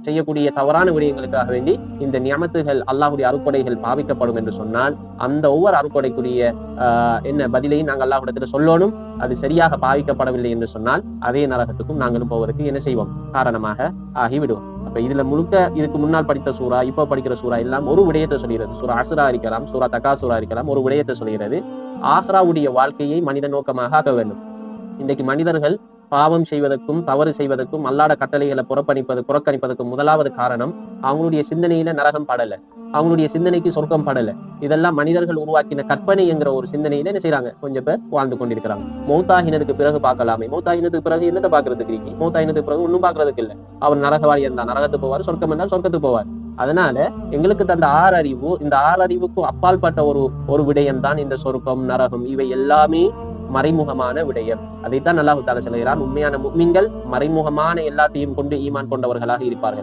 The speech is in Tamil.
செய்யக்கூடிய தவறான விடயங்களுக்காக வேண்டி இந்த நியமத்துகள் அல்லாஹுடைய அருட்கொடைகள் பாவிக்கப்படும் என்று சொன்னால் அந்த ஒவ்வொரு அருட்கொடைக்குரிய என்ன பதிலையும் நாங்கள் அல்லாஹ்விடத்துல சொல்லணும். அது சரியாக பாவிக்கப்படவில்லை என்று சொன்னால் அதே நரகத்துக்கும் நாங்களும் போவதற்கு என்ன செய்வோம், காரணமாக ஆகிவிடுவோம். அப்ப இதுல முழுக்க இதுக்கு முன்னால் படித்த சூறா, இப்ப படிக்கிற சூறா எல்லாம் ஒரு விடயத்தை சொல்கிறது. சூரா அஸ்ரா இருக்கலாம், சூரா தகாசூரா இருக்கலாம், ஒரு விடயத்தை சொல்கிறது. ஆஹ்ராவுடைய வாழ்க்கையை மனித நோக்கமாக ஆக்க வேண்டும். இன்றைக்கு மனிதர்கள் பாவம் செய்வதற்கும் தவறு செய்வதற்கும் அல்லாத கட்டளைகளை புறக்கணிப்பதற்கும் முதலாவது காரணம் அவங்களுடைய சிந்தனையில நரகம் படல, அவங்களுடைய சிந்தனைக்கு சொர்க்கம் படல. இதெல்லாம் மனிதர்கள் உருவாக்கின கற்பனை என்கிற ஒரு சிந்தனையில என்ன செய்யறாங்க, கொஞ்சம் பேர் வாழ்ந்து கொண்டிருக்கிறாங்க. மௌத்தாகினதுக்கு பிறகு பார்க்கலாமே, மௌத்தாகினதுக்கு பிறகு என்னத்தை பாக்குறதுக்கு இருக்கு? மௌத்தாகினதுக்கு பிறகு ஒன்னும் பாக்குறதுக்கு இல்லை. அவர் நரகவாரி இருந்தா நரகத்துக்கு போவார், சொர்க்கம் இருந்தால் சொர்க்கத்துக்கு போவார். அதனால எங்களுக்கு தந்த ஆறறிவு, இந்த ஆறறிவுக்கு அப்பாற்பட்ட ஒரு விடயம் தான் இந்த சொர்க்கம் நரகம். இவை எல்லாமே மறைமுகமான விடயம். அதைத்தான் அல்லாஹ் தஆலா சொல்கிறார், உண்மையான முஃமின்கள் மறைமுகமான எல்லாத்தையும் கொண்டு ஈமான் கொண்டவர்களாக இருப்பார்கள்.